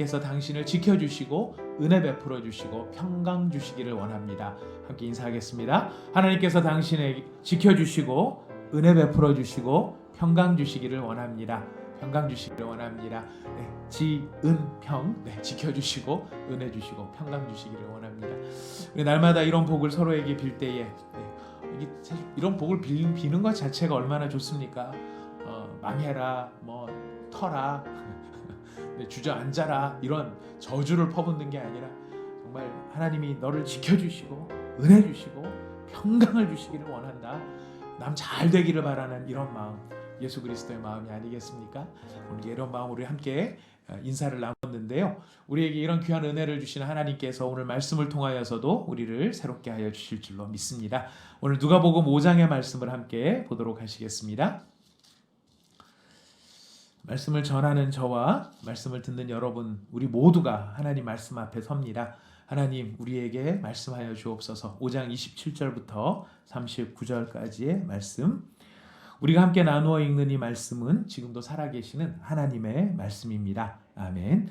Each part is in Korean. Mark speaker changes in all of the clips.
Speaker 1: 하나님께서 당신을 지켜주시고 은혜 베풀어 주시고 평강 주시기를 원합니다. 함께 인사하겠습니다. 하나님께서 당신을 지켜주시고 은혜 베풀어 주시고 평강 주시기를 원합니다. 평강 주시기를 원합니다. 네, 지은평, 네, 지켜주시고 은혜 주시고 평강 주시기를 원합니다. 우리 날마다 이런 복을 서로에게 빌 때에 이런 복을 비는 것 자체가 얼마나 좋습니까? 망해라, 뭐 터라, 주저앉아라 이런 저주를 퍼붓는 게 아니라 정말 하나님이 너를 지켜주시고 은혜 주시고 평강을 주시기를 원한다. 남 잘 되기를 바라는 이런 마음, 예수 그리스도의 마음이 아니겠습니까? 오늘 이런 마음으로 함께 인사를 나눴는데요. 우리에게 이런 귀한 은혜를 주시는 하나님께서 오늘 말씀을 통하여서도 우리를 새롭게 하여 주실 줄로 믿습니다. 오늘 누가복음 5장의 말씀을 함께 보도록 하시겠습니다. 말씀을 전하는 저와 말씀을 듣는 여러분, 우리 모두가 하나님 말씀 앞에 섭니다. 하나님, 우리에게 말씀하여 주옵소서. 5장 27절부터 39절까지의 말씀, 우리가 함께 나누어 읽는 이 말씀은 지금도 살아계시는 하나님의 말씀입니다. 아멘.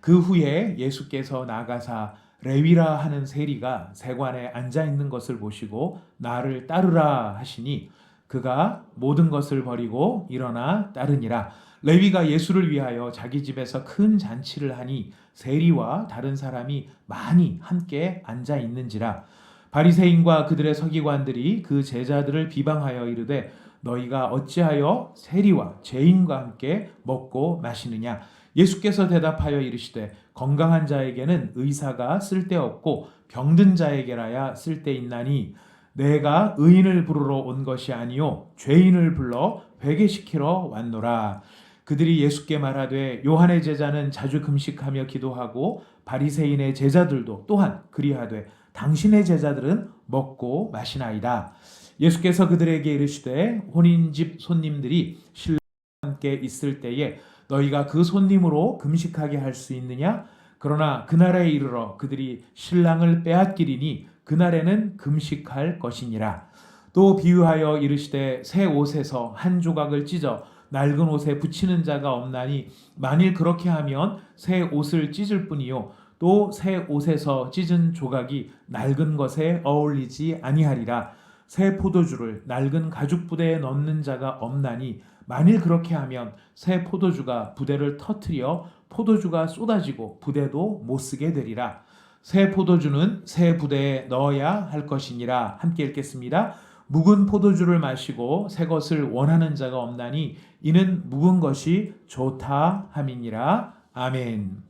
Speaker 1: 그 후에 예수께서 나가사 레위라 하는 세리가 세관에 앉아있는 것을 보시고 나를 따르라 하시니 그가 모든 것을 버리고 일어나 따르니라. 레위가 예수를 위하여 자기 집에서 큰 잔치를 하니 세리와 다른 사람이 많이 함께 앉아 있는지라. 바리새인과 그들의 서기관들이 그 제자들을 비방하여 이르되 너희가 어찌하여 세리와 죄인과 함께 먹고 마시느냐. 예수께서 대답하여 이르시되 건강한 자에게는 의사가 쓸데없고 병든 자에게라야 쓸데있나니 내가 의인을 부르러 온 것이 아니요 죄인을 불러 회개시키러 왔노라. 그들이 예수께 말하되 요한의 제자는 자주 금식하며 기도하고 바리새인의 제자들도 또한 그리하되 당신의 제자들은 먹고 마시나이다. 예수께서 그들에게 이르시되 혼인집 손님들이 신랑과 함께 있을 때에 너희가 그 손님으로 금식하게 할 수 있느냐? 그러나 그날에 이르러 그들이 신랑을 빼앗기리니 그날에는 금식할 것이니라. 또 비유하여 이르시되 새 옷에서 한 조각을 찢어 낡은 옷에 붙이는 자가 없나니 만일 그렇게 하면 새 옷을 찢을 뿐이요 또 새 옷에서 찢은 조각이 낡은 것에 어울리지 아니하리라. 새 포도주를 낡은 가죽 부대에 넣는 자가 없나니 만일 그렇게 하면 새 포도주가 부대를 터뜨려 포도주가 쏟아지고 부대도 못 쓰게 되리라. 새 포도주는 새 부대에 넣어야 할 것이니라. 함께 읽겠습니다. 묵은 포도주를 마시고 새 것을 원하는 자가 없나니 이는 묵은 것이 좋다 함이니라. 아멘.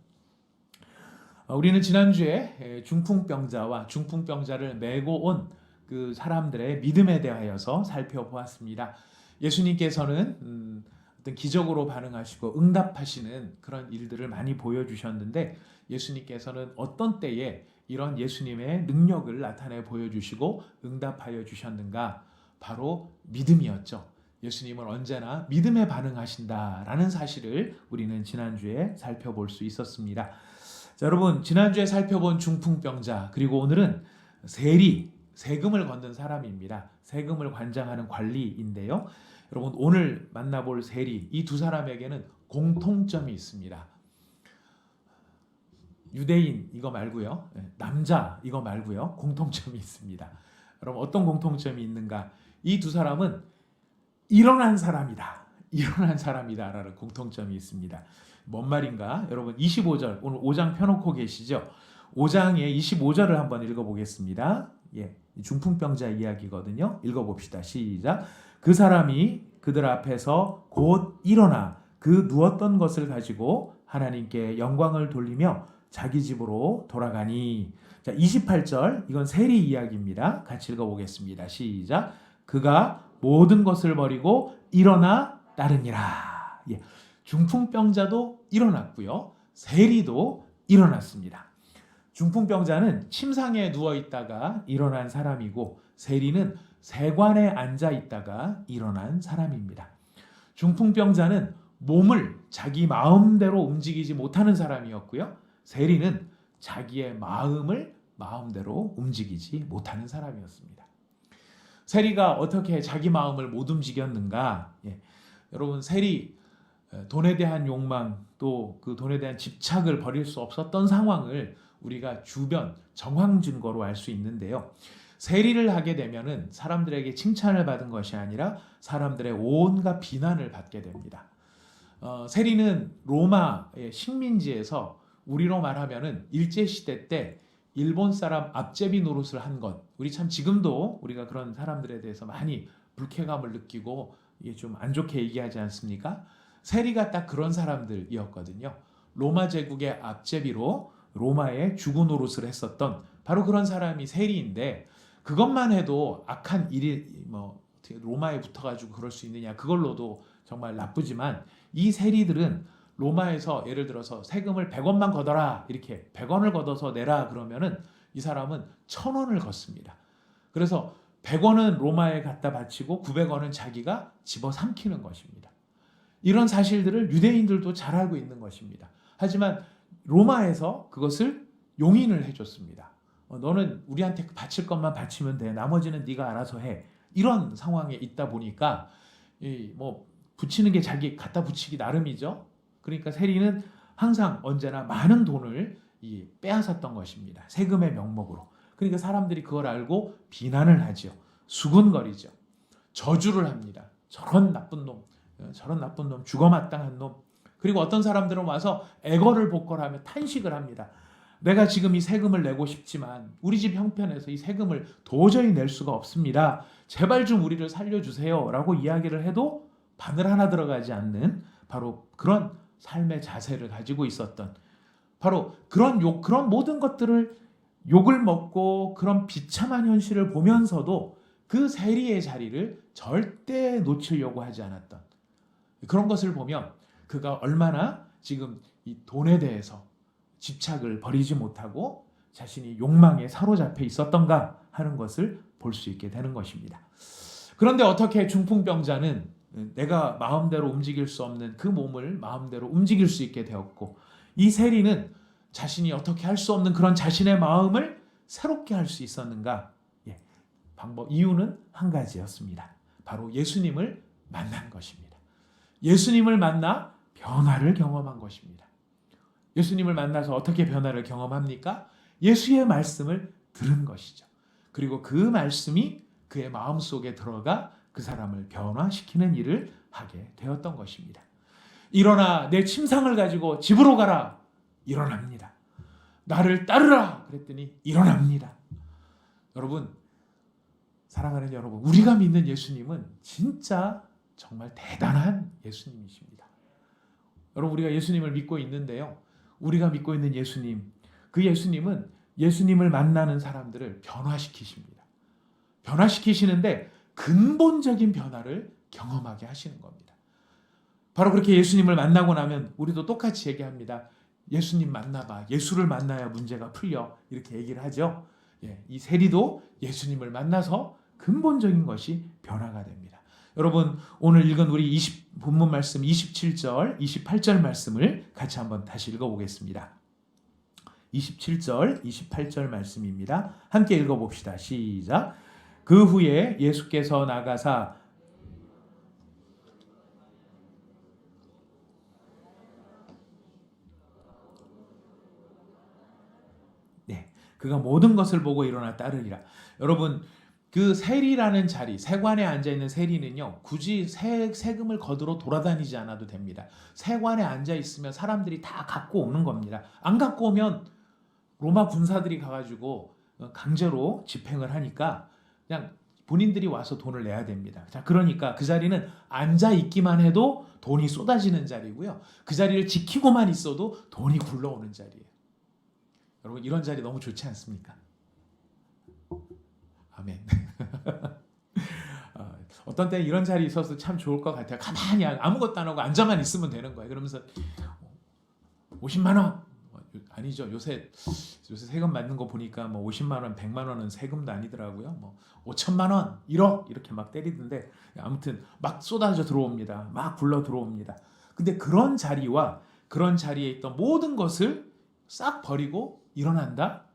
Speaker 1: 우리는 지난주에 중풍병자와 중풍병자를 메고 온 그 사람들의 믿음에 대하여서 살펴보았습니다. 예수님께서는 어떤 기적으로 반응하시고 응답하시는 그런 일들을 많이 보여주셨는데 예수님께서는 어떤 때에 이런 예수님의 능력을 나타내 보여주시고 응답하여 주셨는가? 바로 믿음이었죠. 예수님은 언제나 믿음에 반응하신다라는 사실을 우리는 지난주에 살펴볼 수 있었습니다. 자, 여러분, 지난주에 살펴본 중풍병자, 그리고 오늘은 세리, 세금을 걷는 사람입니다. 세금을 관장하는 관리인데요. 여러분, 오늘 만나볼 세리, 이 두 사람에게는 공통점이 있습니다. 유대인 이거 말고요, 남자 이거 말고요, 공통점이 있습니다. 여러분, 어떤 공통점이 있는가? 이 두 사람은 일어난 사람이다. 일어난 사람이다라는 공통점이 있습니다. 뭔 말인가? 여러분, 25절, 오늘 5장 펴놓고 계시죠? 5장의 25절을 한번 읽어보겠습니다. 예, 중풍병자 이야기거든요. 읽어봅시다. 시작. 그 사람이 그들 앞에서 곧 일어나 그 누웠던 것을 가지고 하나님께 영광을 돌리며 자기 집으로 돌아가니. 자, 28절, 이건 세리 이야기입니다. 같이 읽어보겠습니다. 시작. 그가 모든 것을 버리고 일어나 따르니라. 예, 중풍병자도 일어났고요, 세리도 일어났습니다. 중풍병자는 침상에 누워있다가 일어난 사람이고 세리는 세관에 앉아있다가 일어난 사람입니다. 중풍병자는 몸을 자기 마음대로 움직이지 못하는 사람이었고요, 세리는 자기의 마음을 마음대로 움직이지 못하는 사람이었습니다. 세리가 어떻게 자기 마음을 못 움직였는가? 예, 여러분, 세리 돈에 대한 욕망 또 그 돈에 대한 집착을 버릴 수 없었던 상황을 우리가 주변 정황 증거로 알 수 있는데요. 세리를 하게 되면은 사람들에게 칭찬을 받은 것이 아니라 사람들의 온갖 비난을 받게 됩니다. 세리는 로마의 식민지에서 우리로 말하면은 일제시대 때 일본 사람 앞제비 노릇을 한 것, 우리 참 지금도 우리가 그런 사람들에 대해서 많이 불쾌감을 느끼고 이게 좀 안 좋게 얘기하지 않습니까? 세리가 딱 그런 사람들이었거든요. 로마 제국의 앞제비로 로마의 주구 노릇을 했었던 바로 그런 사람이 세리인데, 그것만 해도 악한 일이 로마에 붙어가지고 그럴 수 있느냐, 그걸로도 정말 나쁘지만 이 세리들은 로마에서 예를 들어서 세금을 100원만 걷어라, 이렇게 100원을 걷어서 내라 그러면은 이 사람은 1000원을 걷습니다. 그래서 100원은 로마에 갖다 바치고 900원은 자기가 집어삼키는 것입니다. 이런 사실들을 유대인들도 잘 알고 있는 것입니다. 하지만 로마에서 그것을 용인을 해줬습니다. 너는 우리한테 바칠 것만 바치면 돼. 나머지는 네가 알아서 해. 이런 상황에 있다 보니까 붙이는 게 자기 갖다 붙이기 나름이죠. 그러니까 세리는 항상 언제나 많은 돈을 빼앗았던 것입니다. 세금의 명목으로. 그러니까 사람들이 그걸 알고 비난을 하죠. 수군거리죠. 저주를 합니다. 저런 나쁜 놈, 죽어마땅한 놈. 그리고 어떤 사람들은 와서 애걸을 복걸하며 탄식을 합니다. 내가 지금 이 세금을 내고 싶지만 우리 집 형편에서 이 세금을 도저히 낼 수가 없습니다. 제발 좀 우리를 살려주세요 라고 이야기를 해도 바늘 하나 들어가지 않는 바로 그런 삶의 자세를 가지고 있었던, 바로 그런 모든 것들을 욕을 먹고 그런 비참한 현실을 보면서도 그 세리의 자리를 절대 놓치려고 하지 않았던 그런 것을 보면 그가 얼마나 지금 이 돈에 대해서 집착을 버리지 못하고 자신이 욕망에 사로잡혀 있었던가 하는 것을 볼 수 있게 되는 것입니다. 그런데 어떻게 중풍병자는 내가 마음대로 움직일 수 없는 그 몸을 마음대로 움직일 수 있게 되었고, 이 세리는 자신이 어떻게 할 수 없는 그런 자신의 마음을 새롭게 할 수 있었는가? 이유는 한 가지였습니다. 바로 예수님을 만난 것입니다. 예수님을 만나 변화를 경험한 것입니다. 예수님을 만나서 어떻게 변화를 경험합니까? 예수의 말씀을 들은 것이죠. 그리고 그 말씀이 그의 마음속에 들어가 그 사람을 변화시키는 일을 하게 되었던 것입니다. 일어나 내 침상을 가지고 집으로 가라. 일어납니다. 나를 따르라. 그랬더니 일어납니다. 여러분, 사랑하는 여러분, 우리가 믿는 예수님은 진짜 정말 대단한 예수님이십니다. 여러분, 우리가 예수님을 믿고 있는데요. 우리가 믿고 있는 예수님, 그 예수님은 예수님을 만나는 사람들을 변화시키십니다. 변화시키시는데 근본적인 변화를 경험하게 하시는 겁니다. 바로 그렇게 예수님을 만나고 나면 우리도 똑같이 얘기합니다. 예수님 만나봐. 예수를 만나야 문제가 풀려. 이렇게 얘기를 하죠. 이 세리도 예수님을 만나서 근본적인 것이 변화가 됩니다. 여러분, 오늘 읽은 우리 본문 말씀 27절, 28절 말씀을 같이 한번 다시 읽어보겠습니다. 27절, 28절 말씀입니다. 함께 읽어봅시다. 시작. 그 후에 예수께서 나가사 그가 모든 것을 보고 일어나 따르리라. 여러분, 그 세리라는 자리, 세관에 앉아있는 세리는요, 굳이 세금을 거두러 돌아다니지 않아도 됩니다. 세관에 앉아있으면 사람들이 다 갖고 오는 겁니다. 안 갖고 오면 로마 군사들이 가가지고 강제로 집행을 하니까 그냥 본인들이 와서 돈을 내야 됩니다. 자, 그러니까 그 자리는 앉아있기만 해도 돈이 쏟아지는 자리고요. 그 자리를 지키고만 있어도 돈이 굴러오는 자리예요. 여러분, 이런 자리 너무 좋지 않습니까? 아멘. 어떤 때 이런 자리 있어서 참 좋을 것 같아요. 가만히 아무것도 안 하고 앉아만 있으면 되는 거예요. 그러면서 50만 원 아니죠. 요새 세금 맞는 거 보니까 50만 원, 100만 원은 세금도 아니더라고요. 5천만 원, 1억 이렇게 막 때리던데, 아무튼 막 쏟아져 들어옵니다. 막 굴러 들어옵니다. 근데 그런 자리와 그런 자리에 있던 모든 것을 싹 버리고 일어난다?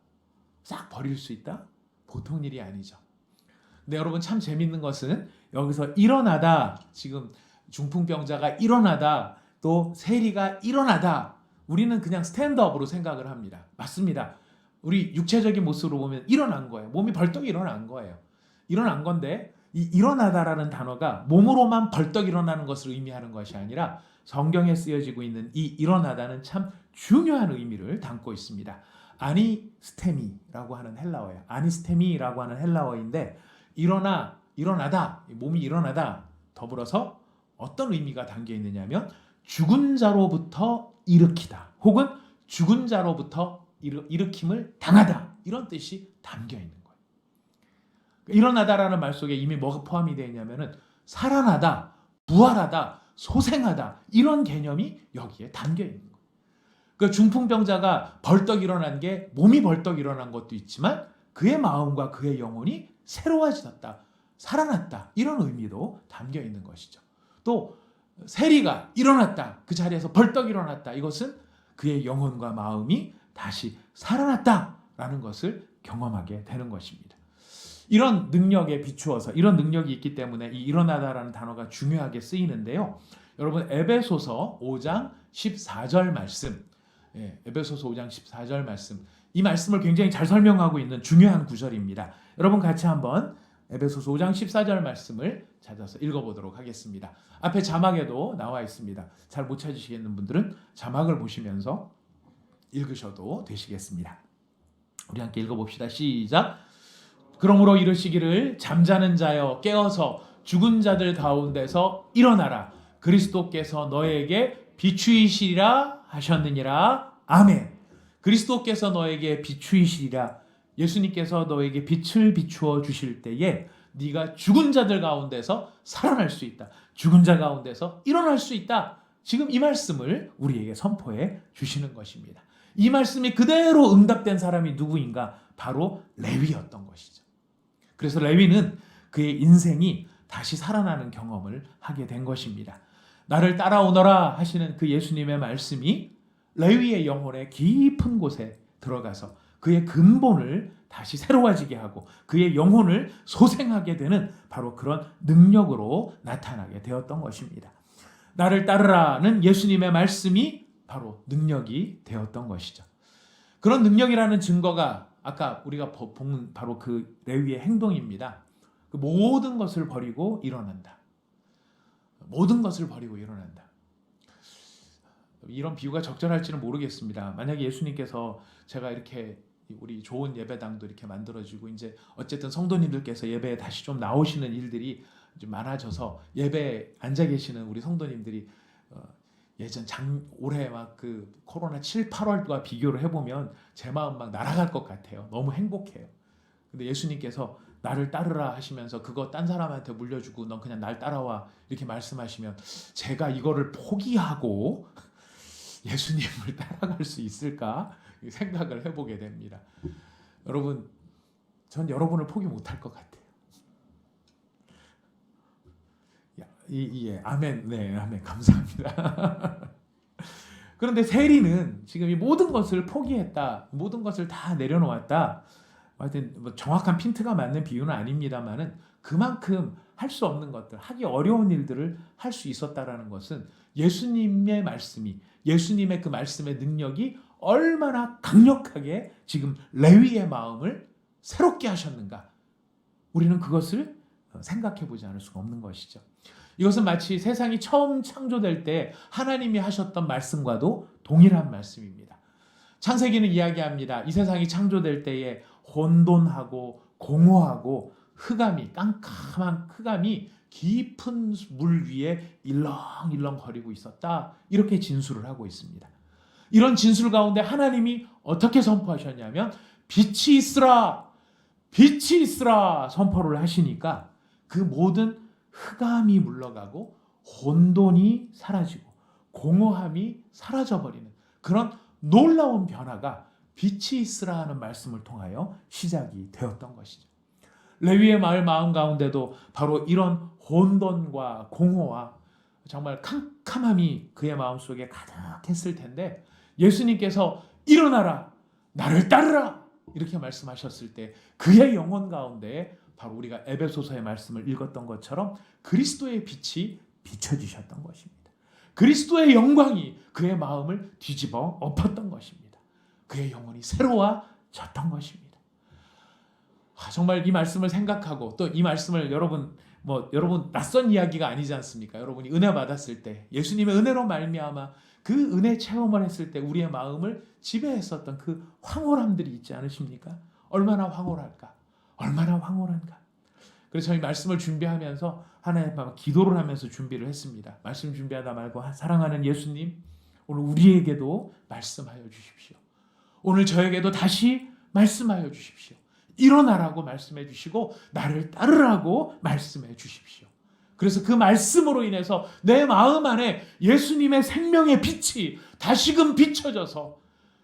Speaker 1: 싹 버릴 수 있다? 보통 일이 아니죠. 근데 여러분, 참 재밌는 것은 여기서 일어나다, 지금 중풍병자가 일어나다, 또 세리가 일어나다. 우리는 그냥 스탠드업으로 생각을 합니다. 맞습니다. 우리 육체적인 모습으로 보면 일어난 거예요. 몸이 벌떡 일어난 거예요. 일어난 건데 이 일어나다라는 단어가 몸으로만 벌떡 일어나는 것을 의미하는 것이 아니라 성경에 쓰여지고 있는 이 일어나다는 참 중요한 의미를 담고 있습니다. 아니스테미라고 하는 헬라어예요. 아니스테미라고 하는 헬라어인데 일어나다, 몸이 일어나다 더불어서 어떤 의미가 담겨 있느냐면 죽은 자로부터 일으키다 혹은 죽은 자로부터 일으킴을 당하다 이런 뜻이 담겨 있는 거예요. 일어나다라는 말 속에 이미 뭐가 포함이 되어 있냐면은 살아나다, 부활하다, 소생하다 이런 개념이 여기에 담겨 있는 거예요. 그 중풍병자가 벌떡 일어난 게 몸이 벌떡 일어난 것도 있지만 그의 마음과 그의 영혼이 새로워졌다, 살아났다 이런 의미도 담겨 있는 것이죠. 또 세리가 일어났다, 그 자리에서 벌떡 일어났다 이것은 그의 영혼과 마음이 다시 살아났다라는 것을 경험하게 되는 것입니다. 이런 능력에 비추어서 이런 능력이 있기 때문에 이 일어나다라는 단어가 중요하게 쓰이는데요. 여러분 에베소서 5장 14절 말씀, 에베소서 5장 14절 말씀, 이 말씀을 굉장히 잘 설명하고 있는 중요한 구절입니다. 여러분 같이 한번 에베소서 5장 14절 말씀을 찾아서 읽어보도록 하겠습니다. 앞에 자막에도 나와 있습니다. 잘 못 찾으시겠는 분들은 자막을 보시면서 읽으셔도 되시겠습니다. 우리 함께 읽어봅시다. 시작. 그러므로 이르시기를 잠자는 자여 깨어서 죽은 자들 가운데서 일어나라. 그리스도께서 너에게 비추이시리라 하셨느니라. 아멘. 그리스도께서 너에게 비추이시리라. 예수님께서 너에게 빛을 비추어 주실 때에 네가 죽은 자들 가운데서 살아날 수 있다. 죽은 자 가운데서 일어날 수 있다. 지금 이 말씀을 우리에게 선포해 주시는 것입니다. 이 말씀이 그대로 응답된 사람이 누구인가? 바로 레위였던 것이죠. 그래서 레위는 그의 인생이 다시 살아나는 경험을 하게 된 것입니다. 나를 따라오너라 하시는 그 예수님의 말씀이 레위의 영혼의 깊은 곳에 들어가서 그의 근본을 다시 새로워지게 하고 그의 영혼을 소생하게 되는 바로 그런 능력으로 나타나게 되었던 것입니다. 나를 따르라는 예수님의 말씀이 바로 능력이 되었던 것이죠. 그런 능력이라는 증거가 아까 우리가 본 바로 그 레위의 행동입니다. 그 모든 것을 버리고 일어난다. 모든 것을 버리고 일어난다. 이런 비유가 적절할지는 모르겠습니다. 만약에 예수님께서 제가 이렇게 우리 좋은 예배당도 이렇게 만들어지고 이제 어쨌든 성도님들께서 예배에 다시 좀 나오시는 일들이 좀 많아져서 예배에 앉아 계시는 우리 성도님들이 예전 올해 막 그 코로나 7, 8월과 비교를 해보면 제 마음 막 날아갈 것 같아요. 너무 행복해요. 근데 예수님께서 나를 따르라 하시면서 그거 딴 사람한테 물려주고 넌 그냥 날 따라와 이렇게 말씀하시면 제가 이거를 포기하고 예수님을 따라갈 수 있을까 생각을 해보게 됩니다. 여러분, 전 여러분을 포기 못할 것 같아요. 예, 아멘, 네, 아멘, 감사합니다. 그런데 세리는 지금 이 모든 것을 포기했다, 모든 것을 다 내려놓았다. 하여튼 뭐 정확한 핀트가 맞는 비유는 아닙니다만은 그만큼 할 수 없는 것들, 하기 어려운 일들을 할 수 있었다라는 것은 예수님의 말씀이, 예수님의 그 말씀의 능력이 얼마나 강력하게 지금 레위의 마음을 새롭게 하셨는가. 우리는 그것을 생각해 보지 않을 수가 없는 것이죠. 이것은 마치 세상이 처음 창조될 때 하나님이 하셨던 말씀과도 동일한 말씀입니다. 창세기는 이야기합니다. 이 세상이 창조될 때에 혼돈하고 공허하고 흑암이, 깜깜한 흑암이 깊은 물 위에 일렁일렁 거리고 있었다. 이렇게 진술을 하고 있습니다. 이런 진술 가운데 하나님이 어떻게 선포하셨냐면 빛이 있으라, 빛이 있으라 선포를 하시니까 그 모든 흑암이 물러가고 혼돈이 사라지고 공허함이 사라져버리는 그런 놀라운 변화가 빛이 있으라 하는 말씀을 통하여 시작이 되었던 것이죠. 레위의 마음 가운데도 바로 이런 혼돈과 공허와 정말 캄캄함이 그의 마음속에 가득했을 텐데 예수님께서 일어나라, 나를 따르라 이렇게 말씀하셨을 때 그의 영혼 가운데 바로 우리가 에베소서의 말씀을 읽었던 것처럼 그리스도의 빛이 비춰지셨던 것입니다. 그리스도의 영광이 그의 마음을 뒤집어 엎었던 것입니다. 그의 영혼이 새로워졌던 것입니다. 정말 이 말씀을 생각하고 또 이 말씀을 여러분 낯선 이야기가 아니지 않습니까? 여러분이 은혜 받았을 때 예수님의 은혜로 말미암아 그 은혜 체험을 했을 때 우리의 마음을 지배했었던 그 황홀함들이 있지 않으십니까? 얼마나 황홀할까? 얼마나 황홀한가? 그래서 저희 말씀을 준비하면서 하나님 앞에 기도를 하면서 준비를 했습니다. 말씀 준비하다 말고 사랑하는 예수님, 오늘 우리에게도 말씀하여 주십시오. 오늘 저에게도 다시 말씀하여 주십시오. 일어나라고 말씀해 주시고 나를 따르라고 말씀해 주십시오. 그래서 그 말씀으로 인해서 내 마음 안에 예수님의 생명의 빛이 다시금 비춰져서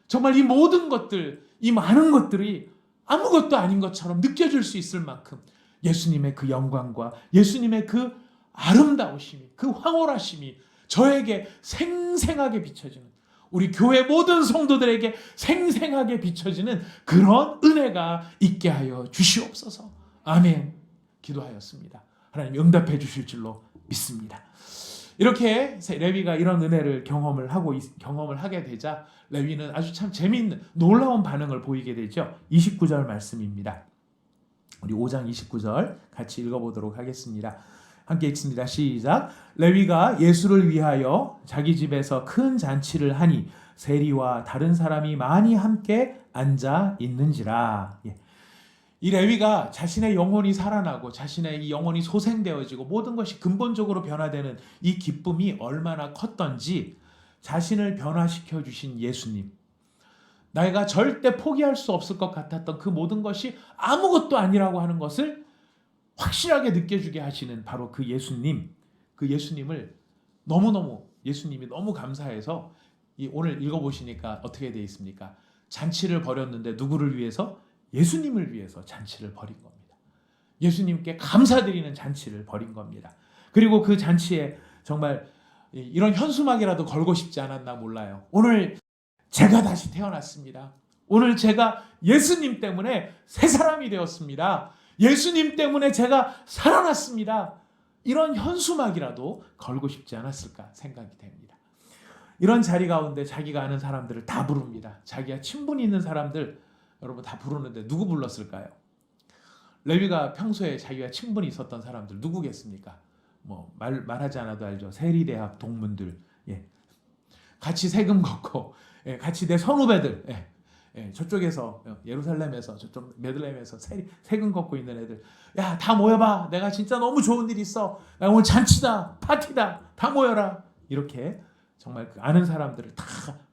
Speaker 1: 정말 이 모든 것들, 이 많은 것들이 아무것도 아닌 것처럼 느껴질 수 있을 만큼 예수님의 그 영광과 예수님의 그 아름다우심이, 그 황홀하심이 저에게 생생하게 비춰지는, 우리 교회 모든 성도들에게 생생하게 비춰지는 그런 은혜가 있게 하여 주시옵소서. 아멘. 기도하였습니다. 하나님 응답해 주실 줄로 믿습니다. 이렇게 레위가 이런 은혜를 경험을 하게 되자 레위는 아주 참 재미있는 놀라운 반응을 보이게 되죠. 29절 말씀입니다. 우리 5장 29절 같이 읽어보도록 하겠습니다. 함께 읽습니다. 시작. 레위가 예수를 위하여 자기 집에서 큰 잔치를 하니 세리와 다른 사람이 많이 함께 앉아 있는지라. 이 레위가 자신의 영혼이 살아나고 자신의 이 영혼이 소생되어지고 모든 것이 근본적으로 변화되는 이 기쁨이 얼마나 컸던지 자신을 변화시켜 주신 예수님, 내가 절대 포기할 수 없을 것 같았던 그 모든 것이 아무것도 아니라고 하는 것을 확실하게 느껴주게 하시는 바로 그 예수님, 그 예수님을 예수님이 너무 감사해서 오늘 읽어보시니까 어떻게 되어 있습니까? 잔치를 벌였는데 누구를 위해서? 예수님을 위해서 잔치를 벌인 겁니다. 예수님께 감사드리는 잔치를 벌인 겁니다. 그리고 그 잔치에 정말 이런 현수막이라도 걸고 싶지 않았나 몰라요. 오늘 제가 다시 태어났습니다. 오늘 제가 예수님 때문에 새 사람이 되었습니다. 예수님 때문에 제가 살아났습니다. 이런 현수막이라도 걸고 싶지 않았을까 생각이 됩니다. 이런 자리 가운데 자기가 아는 사람들을 다 부릅니다. 자기가 친분이 있는 사람들 여러분 다 부르는데 누구 불렀을까요? 레위가 평소에 자기가 친분이 있었던 사람들 누구겠습니까? 말하지 않아도 알죠. 세리대학 동문들, 같이 세금 걷고, 같이 내 선후배들, 저쪽에서 예루살렘에서 저쪽 베들레헴에서 세금 걷고 있는 애들, 야, 다 모여봐. 내가 진짜 너무 좋은 일 있어. 나 오늘 잔치다, 파티다. 다 모여라. 이렇게 정말 그 아는 사람들을 다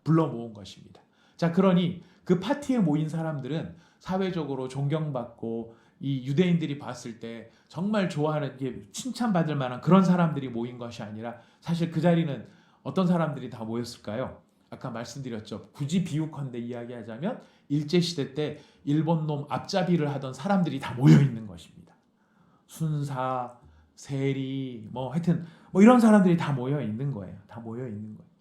Speaker 1: 불러 모은 것입니다. 자, 그러니 그 파티에 모인 사람들은 사회적으로 존경받고 이 유대인들이 봤을 때 정말 좋아하는, 칭찬받을 만한 그런 사람들이 모인 것이 아니라 사실 그 자리는 어떤 사람들이 다 모였을까요? 아까 말씀드렸죠. 굳이 비유컨대 이야기하자면 일제시대 때 일본 놈 앞잡이를 하던 사람들이 다 모여 있는 것입니다. 순사, 세리, 하여튼 이런 사람들이 다 모여 있는 거예요. 다 모여 있는 거예요.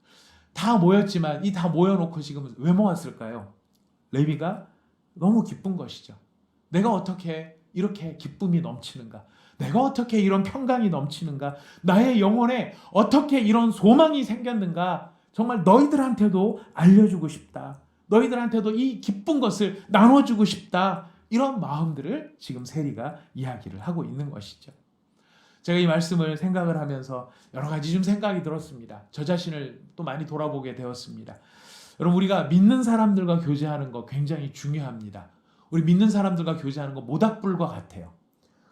Speaker 1: 다 모였지만 이 다 모여놓고 지금 왜 모았을까요? 레위가 너무 기쁜 것이죠. 내가 어떻게 이렇게 기쁨이 넘치는가? 내가 어떻게 이런 평강이 넘치는가? 나의 영혼에 어떻게 이런 소망이 생겼는가? 정말 너희들한테도 알려주고 싶다. 너희들한테도 이 기쁜 것을 나눠주고 싶다. 이런 마음들을 지금 세리가 이야기를 하고 있는 것이죠. 제가 이 말씀을 생각을 하면서 여러 가지 좀 생각이 들었습니다. 저 자신을 또 많이 돌아보게 되었습니다. 여러분, 우리가 믿는 사람들과 교제하는 거 굉장히 중요합니다. 우리 믿는 사람들과 교제하는 거 모닥불과 같아요.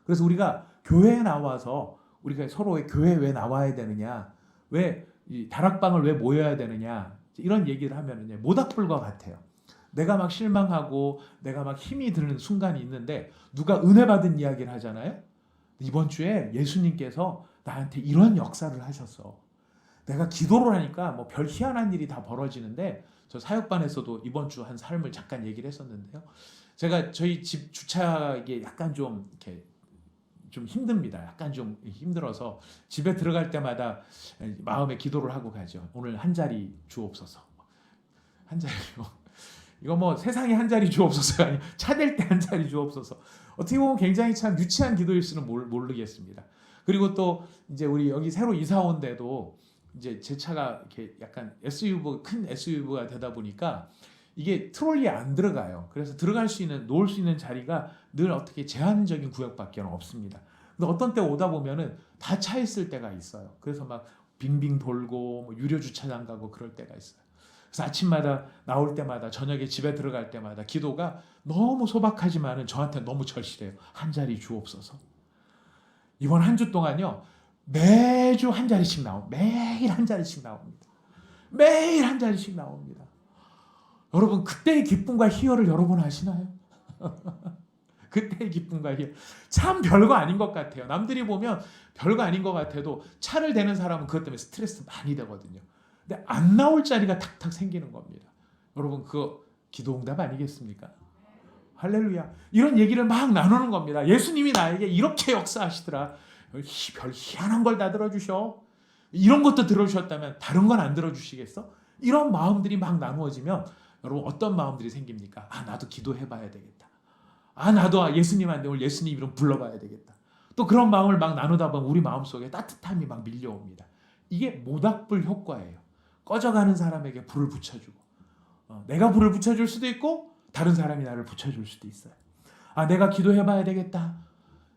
Speaker 1: 그래서 우리가 교회에 나와서 우리가 서로의 교회에 왜 나와야 되느냐, 왜 이 다락방을 왜 모여야 되느냐, 이런 얘기를 하면 모닥불과 같아요. 내가 막 실망하고 내가 막 힘이 드는 순간이 있는데 누가 은혜 받은 이야기를 하잖아요. 이번 주에 예수님께서 나한테 이런 역사를 하셨어. 내가 기도를 하니까 별 희한한 일이 다 벌어지는데, 저 사역반에서도 이번 주 한 삶을 잠깐 얘기를 했었는데요. 제가 저희 집 주차하기 약간 좀 이렇게 좀 힘듭니다. 약간 좀 힘들어서 집에 들어갈 때마다 마음에 기도를 하고 가죠. 오늘 한 자리 주옵소서. 한 자리요. 이거 세상에 한 자리 주옵소서가 아니고 차 댈 때 한 자리 주옵소서. 어떻게 보면 굉장히 참 유치한 기도일 수는 모르겠습니다. 그리고 또 이제 우리 여기 새로 이사 온 데도 이제 제 차가 이렇게 약간 SUV 큰 SUV가 되다 보니까 이게 트롤리에 안 들어가요. 그래서 들어갈 수 있는 놓을 수 있는 자리가 늘 어떻게 제한적인 구역밖에 없습니다. 근데 어떤 때 오다 보면은 다 차 있을 때가 있어요. 그래서 막 빙빙 돌고 뭐 유료 주차장 가고 그럴 때가 있어요. 그래서 아침마다 나올 때마다 저녁에 집에 들어갈 때마다 기도가 너무 소박하지만은 저한테 너무 절실해요. 한 자리 주옵소서. 이번 한 주 동안요. 매주 한 자리씩 매일 한 자리씩 나옵니다. 매일 한 자리씩 나옵니다. 여러분 그때의 기쁨과 희열을 여러분 아시나요? 그때의 기쁨과 희열. 참 별거 아닌 것 같아요. 남들이 보면 별거 아닌 것 같아도 차를 대는 사람은 그것 때문에 스트레스 많이 되거든요. 근데 안 나올 자리가 탁탁 생기는 겁니다. 여러분 그거 기도응답 아니겠습니까? 할렐루야. 이런 얘기를 막 나누는 겁니다. 예수님이 나에게 이렇게 역사하시더라. 별 희한한 걸 다 들어주셔. 이런 것도 들어주셨다면 다른 건 안 들어주시겠어? 이런 마음들이 막 나누어지면 여러분 어떤 마음들이 생깁니까? 아 나도 기도해봐야 되겠다. 아 나도 예수님한테 오늘 예수님 이름 불러봐야 되겠다. 또 그런 마음을 막 나누다 보면 우리 마음속에 따뜻함이 막 밀려옵니다. 이게 모닥불 효과예요. 꺼져가는 사람에게 불을 붙여주고 내가 불을 붙여줄 수도 있고 다른 사람이 나를 붙여줄 수도 있어요. 아 내가 기도해봐야 되겠다.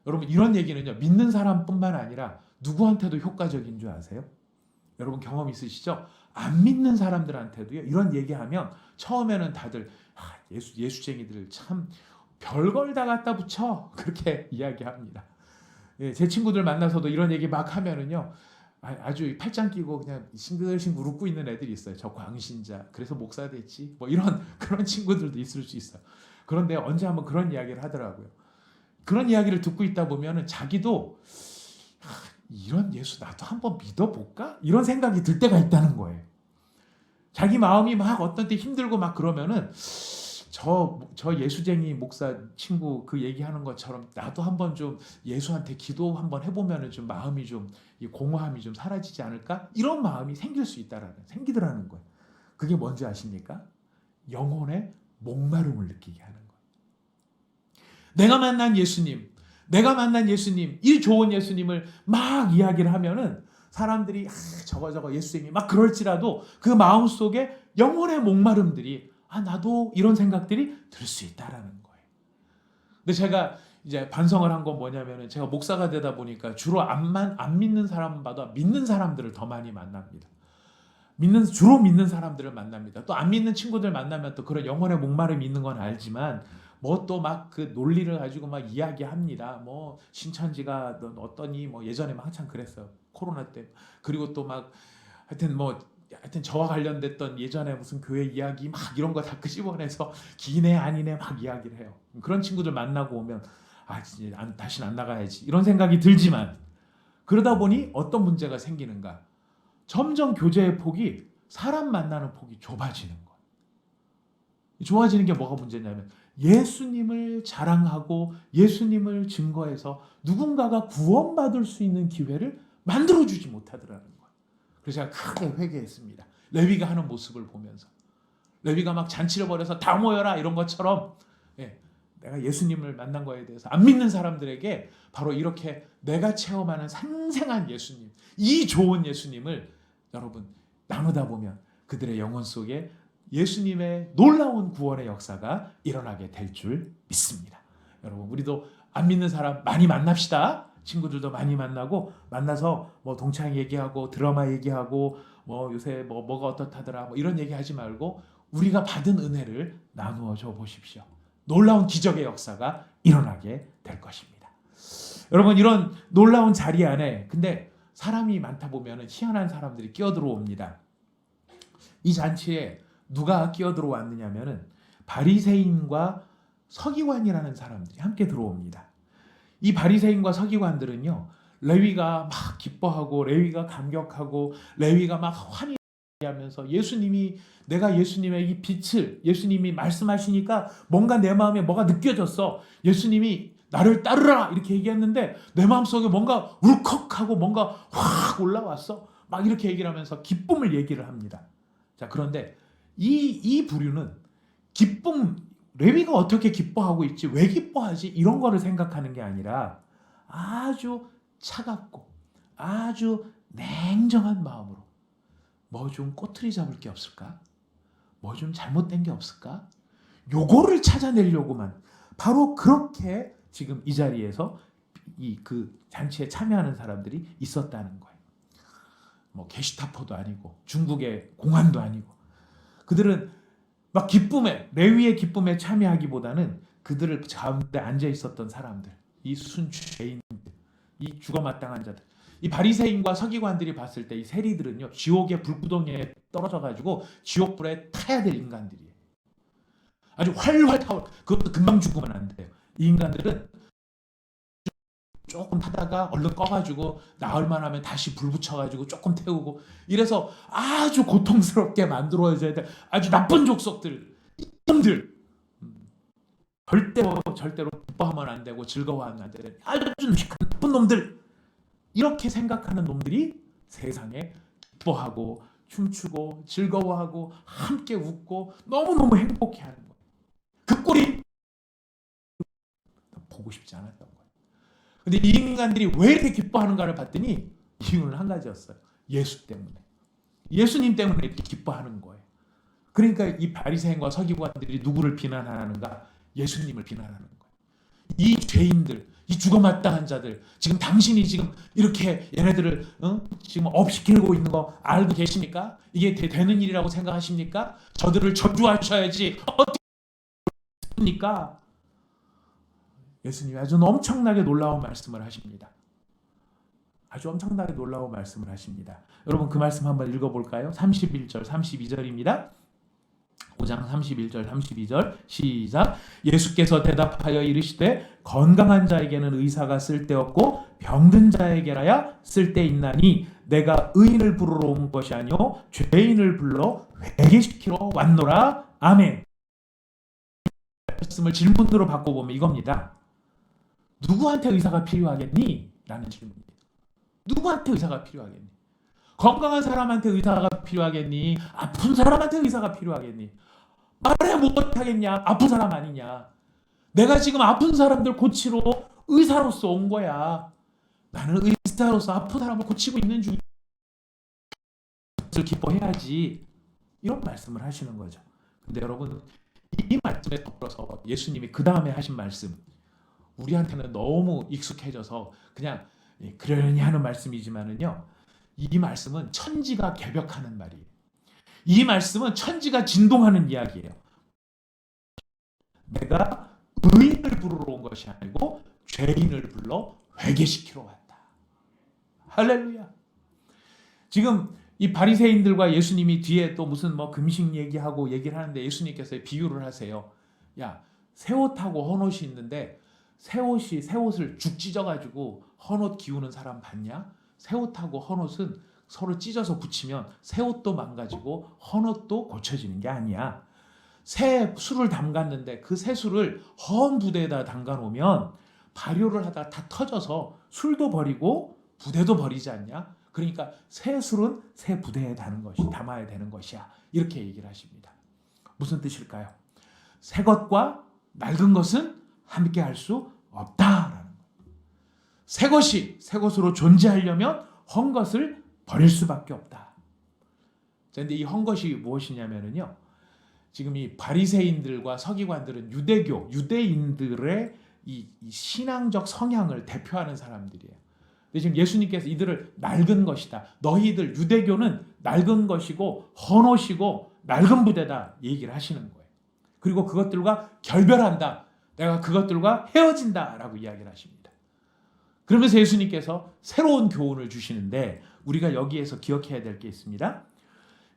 Speaker 1: 여러분 이런 얘기는요. 믿는 사람뿐만 아니라 누구한테도 효과적인 줄 아세요? 여러분 경험 있으시죠? 안 믿는 사람들한테도요. 이런 얘기하면 처음에는 다들 예수쟁이들 참 별걸 다 갖다 붙여 그렇게 이야기합니다. 예, 제 친구들 만나서도 이런 얘기 막 하면은요. 아주 팔짱 끼고 그냥 싱글싱글 웃고 있는 애들이 있어요. 저 광신자 그래서 목사 됐지 뭐 이런 그런 친구들도 있을 수 있어요. 그런데 언제 한번 그런 이야기를 하더라고요. 그런 이야기를 듣고 있다 보면은 자기도 이런 예수 나도 한번 믿어볼까? 이런 생각이 들 때가 있다는 거예요. 자기 마음이 막 어떤 때 힘들고 막 그러면은 저 예수쟁이 목사 친구 그 얘기하는 것처럼 나도 한번 좀 예수한테 기도 한번 해보면은 좀 마음이 좀 이 공허함이 좀 사라지지 않을까? 이런 마음이 생기더라는 거예요. 그게 뭔지 아십니까? 영혼의 목마름을 느끼게 하는 거예요. 내가 만난 예수님, 이 좋은 예수님을 막 이야기를 하면은 사람들이 저거 예수쟁이 막 그럴지라도 그 마음 속에 영혼의 목마름들이 나도 이런 생각들이 들 수 있다라는 거예요. 근데 제가 이제 반성을 한 건 뭐냐면은 제가 목사가 되다 보니까 주로 안 믿는 사람보다 믿는 사람들을 더 많이 만납니다. 주로 믿는 사람들을 만납니다. 또 안 믿는 친구들 만나면 또 그런 영혼의 목마름이 있는 건 알지만 뭐 또 막 그 논리를 가지고 막 이야기합니다. 뭐 신천지가 어떠니 뭐 예전에 막 한참 그랬어요. 코로나 때. 그리고 또 막 하여튼 저와 관련됐던 예전에 무슨 교회 이야기 막 이런 거 다 끄집어내서 기네 아니네 막 이야기를 해요. 그런 친구들 만나고 오면 다시는 안 나가야지 이런 생각이 들지만 그러다 보니 어떤 문제가 생기는가? 점점 교제의 폭이 사람 만나는 폭이 좁아지는 거예요. 좁아지는 게 뭐가 문제냐면 예수님을 자랑하고 예수님을 증거해서 누군가가 구원받을 수 있는 기회를 만들어주지 못하더라는 거예요. 그래서 제가 크게 회개했습니다. 레위가 하는 모습을 보면서 레위가 막 잔치를 벌여서 다 모여라 이런 것처럼 내가 예수님을 만난 거에 대해서 안 믿는 사람들에게 바로 이렇게 내가 체험하는 생생한 예수님, 이 좋은 예수님을 여러분 나누다 보면 그들의 영혼 속에 예수님의 놀라운 구원의 역사가 일어나게 될 줄 믿습니다. 여러분 우리도 안 믿는 사람 많이 만납시다. 친구들도 많이 만나서 뭐 동창 얘기하고 드라마 얘기하고 뭐 요새 뭐가 어떻다더라 뭐 이런 얘기하지 말고 우리가 받은 은혜를 나누어 줘 보십시오. 놀라운 기적의 역사가 일어나게 될 것입니다. 여러분 이런 놀라운 자리 안에 근데 사람이 많다 보면 희한한 사람들이 끼어들어옵니다. 이 잔치에 누가 끼어들어왔느냐면은 바리새인과 서기관이라는 사람들이 함께 들어옵니다. 이 바리새인과 서기관들은요. 레위가 막 기뻐하고 레위가 감격하고 레위가 막 환희하면서 내가 예수님의 이 빛을 예수님이 말씀하시니까 뭔가 내 마음에 뭐가 느껴졌어. 예수님이 나를 따르라 이렇게 얘기했는데 내 마음속에 뭔가 울컥하고 뭔가 확 올라왔어. 막 이렇게 얘기를 하면서 기쁨을 얘기를 합니다. 자, 그런데 이 부류는 레위가 어떻게 기뻐하고 있지? 왜 기뻐하지? 이런 거를 생각하는 게 아니라 아주 차갑고 아주 냉정한 마음으로 뭐 좀 꼬투리 잡을 게 없을까? 뭐 좀 잘못된 게 없을까? 요거를 찾아내려고만 바로 그렇게 지금 이 자리에서 그 잔치에 참여하는 사람들이 있었다는 거예요. 뭐 게시타포도 아니고 중국의 공안도 아니고 그들은 막 기쁨에 레위의 기쁨에 참여하기보다는 그들을 가운데 앉아 있었던 사람들, 이 순죄인들, 이 죽어마땅한 자들, 이 바리새인과 서기관들이 봤을 때 이 세리들은요 지옥의 불구덩이에 떨어져 가지고 지옥불에 타야 될 인간들이에요. 아주 활활 타올 그것도 금방 죽으면 안 돼요. 이 인간들은 조금 타다가 얼른 꺼가지고 나흘만 하면 다시 불 붙여가지고 조금 태우고 이래서 아주 고통스럽게 만들어져야 돼. 아주 나쁜 족속들, 놈들 절대로 기뻐하면 안 되고 즐거워하면 안 되는 아주 나쁜 놈들 이렇게 생각하는 놈들이 세상에 기뻐하고 춤추고 즐거워하고 함께 웃고 너무너무 행복해하는 거예요. 그 꼴이 보고 싶지 않았던 거예요. 근데 이 인간들이 왜 이렇게 기뻐하는가를 봤더니 이유는 한 가지였어요. 예수 때문에. 예수님 때문에 이렇게 기뻐하는 거예요. 그러니까 이 바리새인과 서기관들이 누구를 비난하는가? 예수님을 비난하는 거예요. 이 죄인들, 이 죽어마땅한 자들, 지금 당신이 지금 이렇게 얘네들을 지금 업시키고 있는 거 알고 계십니까? 이게 되는 일이라고 생각하십니까? 저들을 저주하셔야지 어떻게 합니까? 예수님이 아주 엄청나게 놀라운 말씀을 하십니다. 아주 엄청나게 놀라운 말씀을 하십니다. 여러분 그 말씀 한번 읽어볼까요? 31절, 32절입니다. 5장 31절, 32절 시작. 예수께서 대답하여 이르시되 건강한 자에게는 의사가 쓸데없고 병든 자에게라야 쓸데있나니 내가 의인을 부르러 온 것이 아니요 죄인을 불러 회개시키러 왔노라. 아멘. 말씀을 질문으로 바꿔보면 이겁니다. 누구한테 의사가 필요하겠니? 라는 질문입니다. 누구한테 의사가 필요하겠니? 건강한 사람한테 의사가 필요하겠니? 아픈 사람한테 의사가 필요하겠니? 말해 못하겠냐? 아픈 사람 아니냐? 내가 지금 아픈 사람들 고치러 의사로서 온 거야. 나는 의사로서 아픈 사람을 고치고 있는 중이야. 기뻐해야지. 이런 말씀을 하시는 거죠. 근데 여러분 이 말씀에 더불어서 예수님이 그 다음에 하신 말씀 우리한테는 너무 익숙해져서 그냥 그러려니 하는 말씀이지만은요. 이 말씀은 천지가 개벽하는 말이에요. 이 말씀은 천지가 진동하는 이야기예요. 내가 의인을 부르러 온 것이 아니고 죄인을 불러 회개시키러 왔다. 할렐루야. 지금 이 바리새인들과 예수님이 뒤에 또 무슨 뭐 금식 얘기하고 얘기를 하는데 예수님께서 비유를 하세요. 야, 새 옷하고 헌옷이 있는데 새 옷을 죽 찢어가지고 헌옷 기우는 사람 봤냐? 새 옷하고 헌옷은 서로 찢어서 붙이면 새 옷도 망가지고 헌옷도 고쳐지는 게 아니야. 새 술을 담갔는데 그 새 술을 헌 부대에다 담가 놓으면 발효를 하다 다 터져서 술도 버리고 부대도 버리지 않냐? 그러니까 새 술은 새 부대에 담아야 되는 것이야. 이렇게 얘기를 하십니다. 무슨 뜻일까요? 새 것과 낡은 것은 함께 할 수 없다라는 거예요. 새 것이 새 것으로 존재하려면 헌 것을 버릴 수밖에 없다. 그런데 이 헌 것이 무엇이냐면요. 지금 이 바리새인들과 서기관들은 유대인들의 이 신앙적 성향을 대표하는 사람들이에요. 근데 지금 예수님께서 이들을 낡은 것이다. 너희들 유대교는 낡은 것이고 헌옷이고 낡은 부대다 얘기를 하시는 거예요. 그리고 그것들과 결별한다. 내가 그것들과 헤어진다라고 이야기를 하십니다. 그러면서 예수님께서 새로운 교훈을 주시는데 우리가 여기에서 기억해야 될 게 있습니다.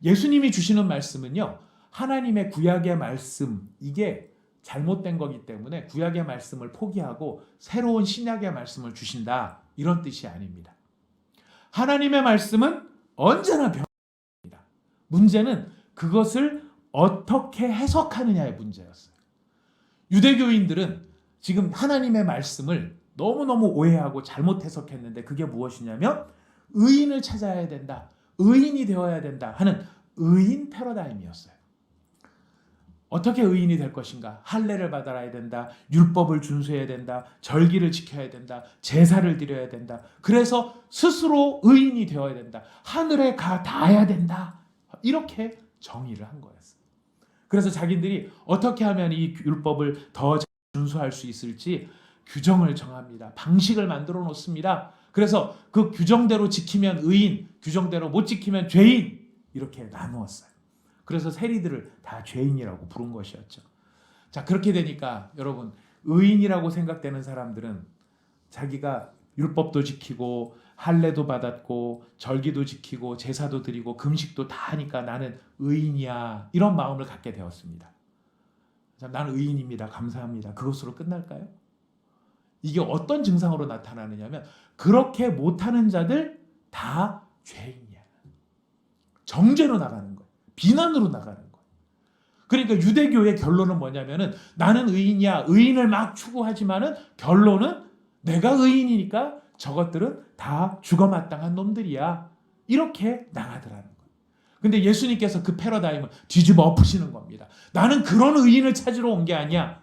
Speaker 1: 예수님이 주시는 말씀은요. 하나님의 구약의 말씀 이게 잘못된 거기 때문에 구약의 말씀을 포기하고 새로운 신약의 말씀을 주신다. 이런 뜻이 아닙니다. 하나님의 말씀은 언제나 변합니다. 문제는 그것을 어떻게 해석하느냐의 문제였어요. 유대교인들은 지금 하나님의 말씀을 너무너무 오해하고 잘못 해석했는데 그게 무엇이냐면 의인을 찾아야 된다. 의인이 되어야 된다 하는 의인 패러다임이었어요. 어떻게 의인이 될 것인가? 할례를 받아야 된다. 율법을 준수해야 된다. 절기를 지켜야 된다. 제사를 드려야 된다. 그래서 스스로 의인이 되어야 된다. 하늘에 가 닿아야 된다. 이렇게 정의를 한 거였어요. 그래서 자기들이 어떻게 하면 이 율법을 더 준수할 수 있을지 규정을 정합니다. 방식을 만들어 놓습니다. 그래서 그 규정대로 지키면 의인, 규정대로 못 지키면 죄인, 이렇게 나누었어요. 그래서 세리들을 다 죄인이라고 부른 것이었죠. 자, 그렇게 되니까 여러분, 의인이라고 생각되는 사람들은 자기가 율법도 지키고 할례도 받았고 절기도 지키고 제사도 드리고 금식도 다 하니까 나는 의인이야, 이런 마음을 갖게 되었습니다. 나는 의인입니다, 감사합니다, 그것으로 끝날까요? 이게 어떤 증상으로 나타나느냐면 그렇게 못하는 자들 다 죄인이야, 정죄로 나가는 거예요. 비난으로 나가는 거예요. 그러니까 유대교의 결론은 뭐냐면은 나는 의인이야, 의인을 막 추구하지만은 결론은 내가 의인이니까 저것들은 다 죽어마땅한 놈들이야, 이렇게 나가더라는 거예요. 근데 예수님께서 그 패러다임을 뒤집어 엎으시는 겁니다. 나는 그런 의인을 찾으러 온 게 아니야.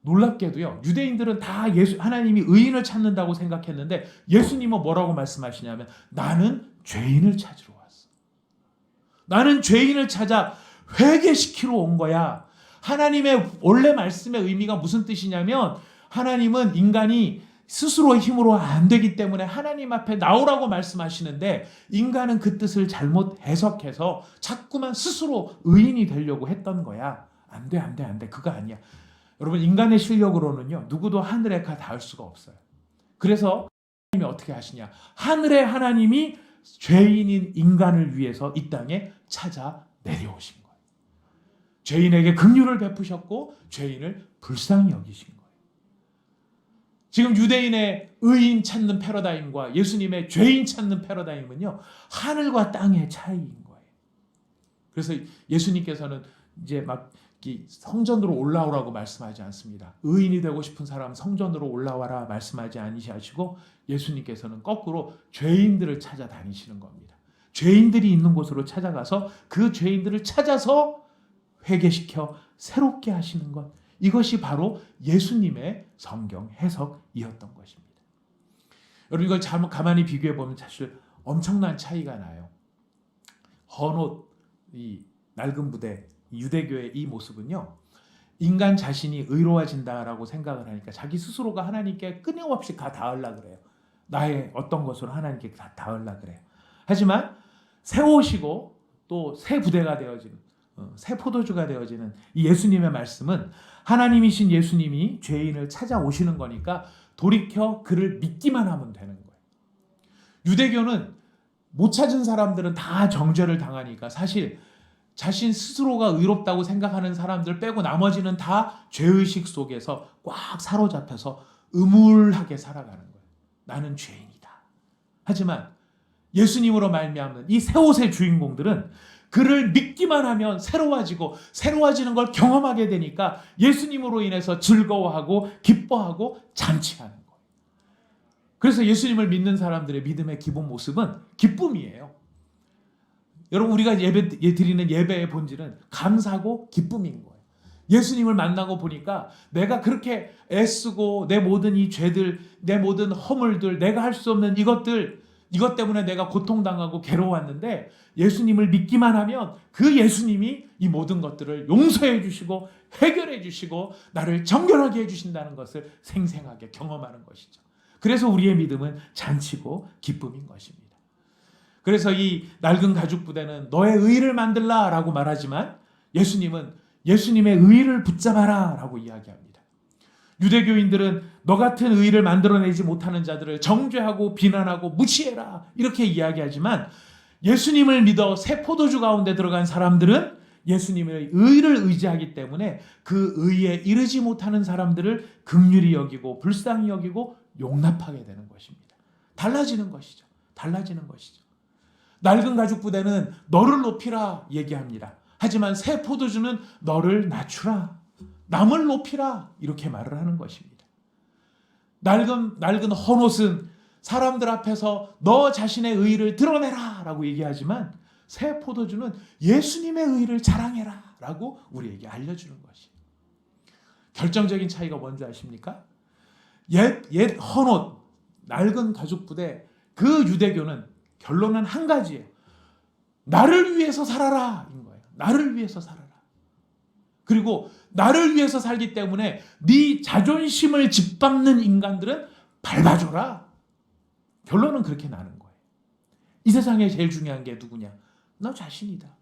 Speaker 1: 놀랍게도요, 유대인들은 다 하나님이 의인을 찾는다고 생각했는데 예수님은 뭐라고 말씀하시냐면 나는 죄인을 찾으러 왔어. 나는 죄인을 찾아 회개시키러 온 거야. 하나님의 원래 말씀의 의미가 무슨 뜻이냐면 하나님은 인간이 스스로의 힘으로 안 되기 때문에 하나님 앞에 나오라고 말씀하시는데 인간은 그 뜻을 잘못 해석해서 자꾸만 스스로 의인이 되려고 했던 거야. 안 돼, 안 돼, 안 돼. 그거 아니야. 여러분, 인간의 실력으로는요, 누구도 하늘에 닿을 수가 없어요. 그래서 하나님이 어떻게 하시냐? 하늘의 하나님이 죄인인 인간을 위해서 이 땅에 찾아 내려오신 거예요. 죄인에게 긍휼을 베푸셨고 죄인을 불쌍히 여기신 거예요. 지금 유대인의 의인 찾는 패러다임과 예수님의 죄인 찾는 패러다임은요, 하늘과 땅의 차이인 거예요. 그래서 예수님께서는 이제 막 성전으로 올라오라고 말씀하지 않습니다. 의인이 되고 싶은 사람 성전으로 올라와라 말씀하지 아니하시고 예수님께서는 거꾸로 죄인들을 찾아다니시는 겁니다. 죄인들이 있는 곳으로 찾아가서 그 죄인들을 찾아서 회개시켜 새롭게 하시는 것, 이것이 바로 예수님의 성경 해석이었던 것입니다. 여러분, 이걸 잘 가만히 비교해 보면 사실 엄청난 차이가 나요. 헌옷, 이 낡은 부대, 유대교의 이 모습은요, 인간 자신이 의로워진다라고 생각을 하니까 자기 스스로가 하나님께 끊임없이 다 닿으려고 그래요. 나의 어떤 것으로 하나님께 다 닿으려고 그래요. 하지만 새 옷이고 또 새 부대가 되어지는, 새 포도주가 되어지는 이 예수님의 말씀은 하나님이신 예수님이 죄인을 찾아오시는 거니까 돌이켜 그를 믿기만 하면 되는 거예요. 유대교는 못 찾은 사람들은 다 정죄를 당하니까 사실 자신 스스로가 의롭다고 생각하는 사람들 빼고 나머지는 다 죄의식 속에서 꽉 사로잡혀서 음울하게 살아가는 거예요. 나는 죄인이다. 하지만 예수님으로 말미암는 이 새 옷의 주인공들은 그를 믿기만 하면 새로워지는 걸 경험하게 되니까 예수님으로 인해서 즐거워하고 기뻐하고 잔치하는 거예요. 그래서 예수님을 믿는 사람들의 믿음의 기본 모습은 기쁨이에요. 여러분, 우리가 드리는 예배의 본질은 감사고 기쁨인 거예요. 예수님을 만나고 보니까 내가 그렇게 애쓰고 내 모든 이 죄들, 내 모든 허물들, 내가 할 수 없는 이것 때문에 내가 고통당하고 괴로웠는데 예수님을 믿기만 하면 그 예수님이 이 모든 것들을 용서해 주시고 해결해 주시고 나를 정결하게 해주신다는 것을 생생하게 경험하는 것이죠. 그래서 우리의 믿음은 잔치고 기쁨인 것입니다. 그래서 이 낡은 가죽 부대는 너의 의를 만들라 라고 말하지만 예수님은 예수님의 의를 붙잡아라 라고 이야기합니다. 유대교인들은 너 같은 의를 만들어내지 못하는 자들을 정죄하고 비난하고 무시해라 이렇게 이야기하지만 예수님을 믿어 새 포도주 가운데 들어간 사람들은 예수님의 의를 의지하기 때문에 그 의에 이르지 못하는 사람들을 긍휼히 여기고 불쌍히 여기고 용납하게 되는 것입니다. 달라지는 것이죠. 달라지는 것이죠. 낡은 가죽 부대는 너를 높이라 얘기합니다. 하지만 새 포도주는 너를 낮추라, 남을 높이라 이렇게 말을 하는 것입니다. 낡은 헌옷은 사람들 앞에서 너 자신의 의를 드러내라 라고 얘기하지만 새 포도주는 예수님의 의를 자랑해라 라고 우리에게 알려주는 것이에요. 결정적인 차이가 뭔지 아십니까? 옛 헌옷, 낡은 가죽 부대, 그 유대교는 결론은 한 가지예요. 나를 위해서 살아라 인 거예요. 나를 위해서 살아라. 그리고 나를 위해서 살기 때문에 네 자존심을 짓밟는 인간들은 밟아줘라. 결론은 그렇게 나는 거예요. 이 세상에 제일 중요한 게 누구냐? 너 자신이다.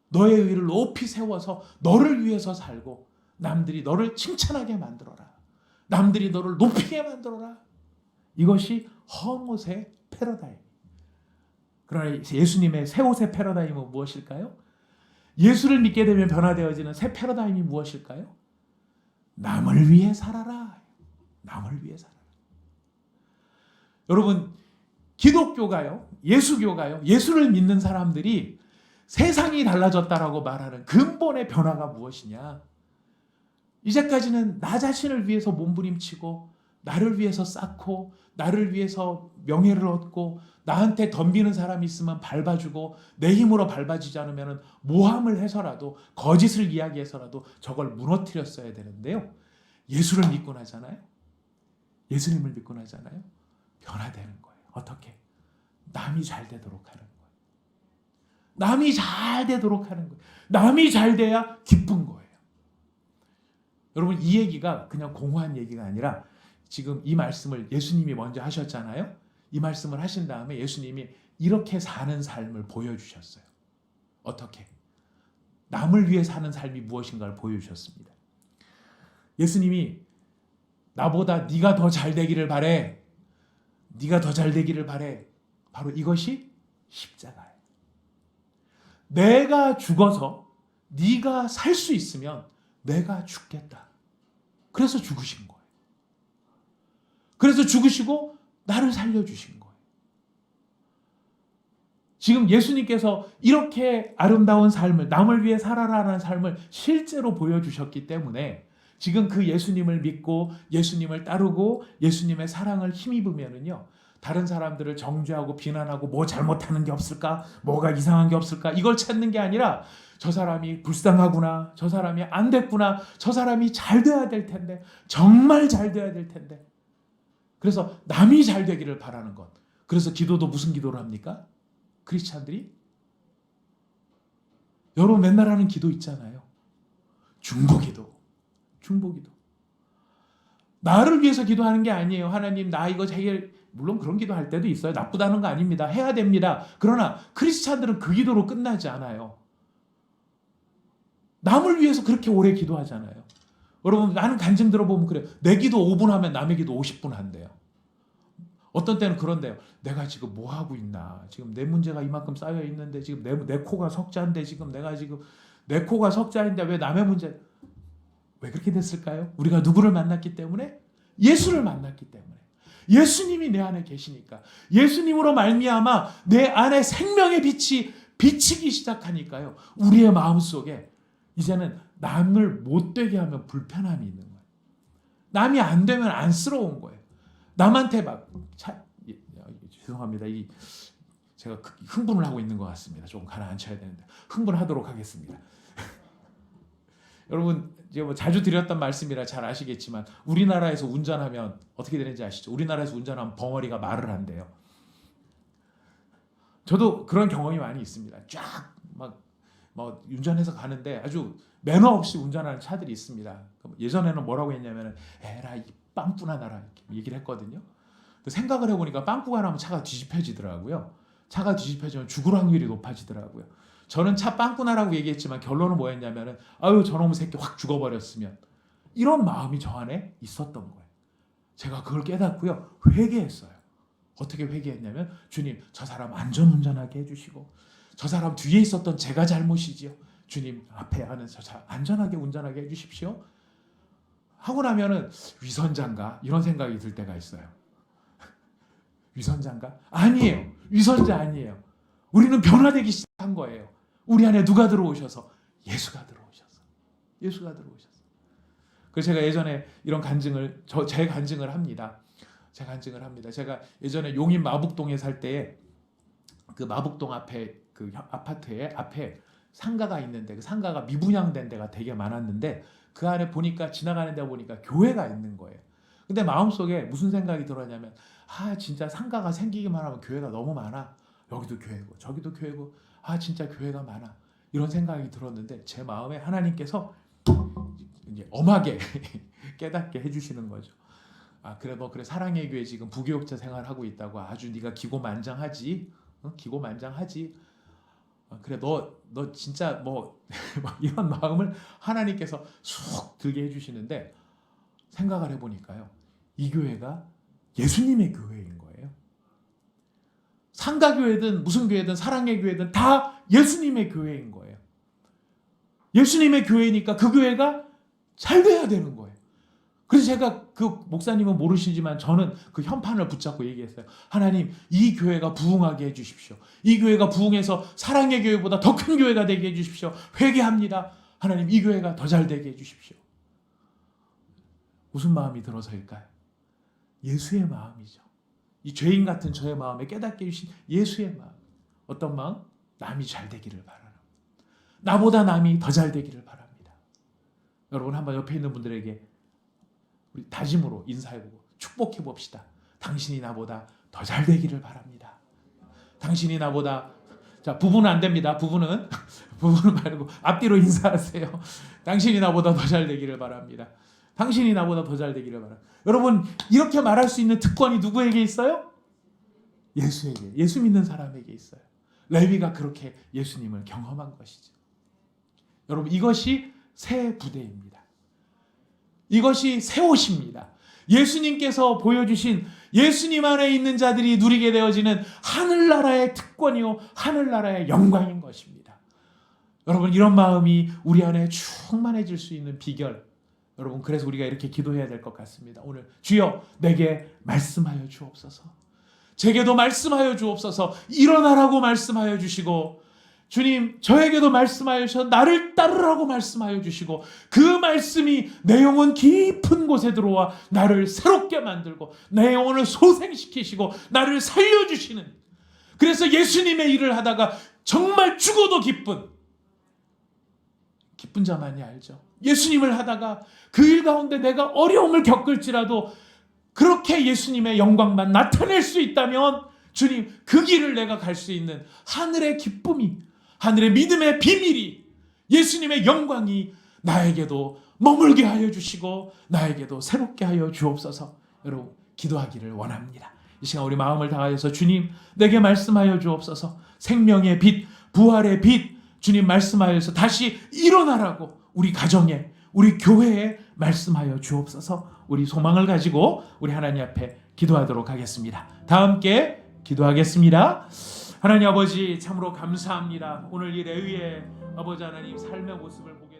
Speaker 1: 너의 의를 높이 세워서 너를 위해서 살고 남들이 너를 칭찬하게 만들어라. 남들이 너를 높이게 만들어라. 이것이 헛옷의 패러다임. 그러나 예수님의 새 옷의 패러다임은 무엇일까요? 예수를 믿게 되면 변화되어지는 새 패러다임이 무엇일까요? 남을 위해 살아라. 남을 위해 살아라. 여러분, 기독교가요, 예수교가요, 예수를 믿는 사람들이 세상이 달라졌다라고 말하는 근본의 변화가 무엇이냐? 이제까지는 나 자신을 위해서 몸부림치고 나를 위해서 쌓고 나를 위해서 명예를 얻고 나한테 덤비는 사람이 있으면 밟아주고 내 힘으로 밟아지지 않으면 모함을 해서라도 거짓을 이야기해서라도 저걸 무너뜨렸어야 되는데요. 예수를 믿고 나잖아요. 예수님을 믿고 나잖아요. 변화되는 거예요. 어떻게? 남이 잘 되도록 하는 거예요. 남이 잘 되도록 하는 거예요. 남이 잘 돼야 기쁜 거예요. 여러분, 이 얘기가 그냥 공허한 얘기가 아니라 지금 이 말씀을 예수님이 먼저 하셨잖아요. 이 말씀을 하신 다음에 예수님이 이렇게 사는 삶을 보여주셨어요. 어떻게? 남을 위해 사는 삶이 무엇인가를 보여주셨습니다. 예수님이 나보다 네가 더 잘 되기를 바래. 네가 더 잘 되기를 바래. 바로 이것이 십자가예요. 내가 죽어서 네가 살 수 있으면 내가 죽겠다. 그래서 죽으신 거예요. 그래서 죽으시고 나를 살려주신 거예요. 지금 예수님께서 이렇게 아름다운 삶을, 남을 위해 살아라라는 삶을 실제로 보여주셨기 때문에 지금 그 예수님을 믿고 예수님을 따르고 예수님의 사랑을 힘입으면은요, 다른 사람들을 정죄하고 비난하고 뭐 잘못하는 게 없을까? 뭐가 이상한 게 없을까? 이걸 찾는 게 아니라 저 사람이 불쌍하구나. 저 사람이 안 됐구나. 저 사람이 잘 돼야 될 텐데. 정말 잘 돼야 될 텐데. 그래서 남이 잘 되기를 바라는 것. 그래서 기도도 무슨 기도를 합니까? 크리스찬들이? 여러분 맨날 하는 기도 있잖아요. 중보기도. 중보기도. 나를 위해서 기도하는 게 아니에요. 하나님 나 이거 해결, 물론 그런 기도할 때도 있어요. 나쁘다는 거 아닙니다. 해야 됩니다. 그러나 크리스찬들은 그 기도로 끝나지 않아요. 남을 위해서 그렇게 오래 기도하잖아요. 여러분 나는 간증 들어보면 그래요. 내 기도 5분 하면 남의 기도 50분 한대요. 어떤 때는 그런데요. 내가 지금 뭐 하고 있나? 지금 내 문제가 이만큼 쌓여 있는데 지금 내 코가 석자인데 지금 내가 지금 내 코가 석자인데 왜 남의 문제? 왜 그렇게 됐을까요? 우리가 누구를 만났기 때문에? 예수를 만났기 때문에. 예수님이 내 안에 계시니까. 예수님으로 말미암아 내 안에 생명의 빛이 비치기 시작하니까요. 우리의 마음속에 이제는 남을 못되게 하면 불편함이 있는 거예요. 남이 안 되면 안쓰러운 거예요. 남한테 죄송합니다. 제가 흥분을 하고 있는 것 같습니다. 조금 가라앉혀야 되는데 흥분하도록 하겠습니다. 여러분 이제 뭐 자주 드렸던 말씀이라 잘 아시겠지만 우리나라에서 운전하면 어떻게 되는지 아시죠? 우리나라에서 운전하면 벙어리가 말을 한대요. 저도 그런 경험이 많이 있습니다. 쫙 막 운전해서 가는데 아주 매너 없이 운전하는 차들이 있습니다. 예전에는 뭐라고 했냐면 에라 이 빵꾸나 나라 이렇게 얘기를 했거든요. 생각을 해보니까 빵꾸가 나면 차가 뒤집혀지더라고요. 차가 뒤집혀지면 죽을 확률이 높아지더라고요. 저는 차 빵꾸나라고 얘기했지만 결론은 뭐였냐면은 아유 저놈의 새끼 확 죽어버렸으면 이런 마음이 저 안에 있었던 거예요. 제가 그걸 깨닫고요. 회개했어요. 어떻게 회개했냐면 주님 저 사람 안전운전하게 해주시고 저 사람 뒤에 있었던 제가 잘못이지요. 주님 앞에 하는 저 사람 안전하게 운전하게 해주십시오. 하고 나면은 위선자인가 이런 생각이 들 때가 있어요. 위선자인가? 아니에요. 위선자 아니에요. 우리는 변화되기 시작한 거예요. 우리 안에 누가 들어오셔서? 예수가 들어오셔서. 예수가 들어오셔서. 그래서 제가 예전에 이런 간증을 제 간증을 합니다. 제 간증을 합니다. 제가 예전에 용인 마북동에 살 때에 그 마북동 앞에 그 아파트에 앞에 상가가 있는데 그 상가가 미분양된 데가 되게 많았는데 그 안에 보니까 지나가는 데 보니까 교회가 있는 거예요. 근데 마음속에 무슨 생각이 들었냐면 아 진짜 상가가 생기기만 하면 교회가 너무 많아. 여기도 교회고 저기도 교회고 진짜 교회가 많아 이런 생각이 들었는데 제 마음에 하나님께서 이제 엄하게 깨닫게 해주시는 거죠. 그래 너 그래 사랑의 교회 지금 부교육자 생활하고 있다고 아주 네가 기고만장하지, 기고만장하지. 그래 너 진짜 뭐 이런 마음을 하나님께서 쑥 들게 해주시는데 생각을 해보니까요, 이 교회가 예수님의 교회인 거예요. 상가교회든 무슨 교회든 사랑의 교회든 다 예수님의 교회인 거예요. 예수님의 교회니까 그 교회가 잘 돼야 되는 거예요. 그래서 제가 그 목사님은 모르시지만 저는 그 현판을 붙잡고 얘기했어요. 하나님, 이 교회가 부흥하게 해주십시오. 이 교회가 부흥해서 사랑의 교회보다 더 큰 교회가 되게 해주십시오. 회개합니다. 하나님, 이 교회가 더 잘 되게 해주십시오. 무슨 마음이 들어서일까요? 예수의 마음이죠. 이 죄인 같은 저의 마음에 깨닫게 해주신 예수의 마음. 어떤 마음? 남이 잘 되기를 바라는, 나보다 남이 더 잘 되기를 바랍니다. 여러분 한번 옆에 있는 분들에게 우리 다짐으로 인사해보고 축복해 봅시다. 당신이 나보다 더 잘 되기를 바랍니다. 당신이 나보다, 자 부부는 안 됩니다. 부부는 말고 앞뒤로 인사하세요. 당신이 나보다 더 잘 되기를 바랍니다. 당신이 나보다 더 잘 되기를 바랍니다. 여러분 이렇게 말할 수 있는 특권이 누구에게 있어요? 예수에게, 예수 믿는 사람에게 있어요. 레위가 그렇게 예수님을 경험한 것이죠. 여러분 이것이 새 부대입니다. 이것이 새 옷입니다. 예수님께서 보여주신 예수님 안에 있는 자들이 누리게 되어지는 하늘나라의 특권이요 하늘나라의 영광인 것입니다. 여러분 이런 마음이 우리 안에 충만해질 수 있는 비결, 여러분 그래서 우리가 이렇게 기도해야 될 것 같습니다. 오늘 주여 내게 말씀하여 주옵소서. 제게도 말씀하여 주옵소서. 일어나라고 말씀하여 주시고, 주님 저에게도 말씀하여 주셔서 나를 따르라고 말씀하여 주시고, 그 말씀이 내 영혼 깊은 곳에 들어와 나를 새롭게 만들고 내 영혼을 소생시키시고 나를 살려주시는, 그래서 예수님의 일을 하다가 정말 죽어도 기쁜 자만이 알죠. 예수님을 하다가 그 일 가운데 내가 어려움을 겪을지라도 그렇게 예수님의 영광만 나타낼 수 있다면 주님 그 길을 내가 갈 수 있는 하늘의 기쁨이, 하늘의 믿음의 비밀이, 예수님의 영광이 나에게도 머물게 하여 주시고 나에게도 새롭게 하여 주옵소서. 여러분 기도하기를 원합니다. 이 시간 우리 마음을 다하여서 주님 내게 말씀하여 주옵소서. 생명의 빛, 부활의 빛, 주님 말씀하여서 다시 일어나라고 우리 가정에, 우리 교회에 말씀하여 주옵소서. 우리 소망을 가지고 우리 하나님 앞에 기도하도록 하겠습니다. 다 함께 기도하겠습니다. 하나님 아버지 참으로 감사합니다. 오늘 이 레위의 아버지 하나님 삶의 모습을 보게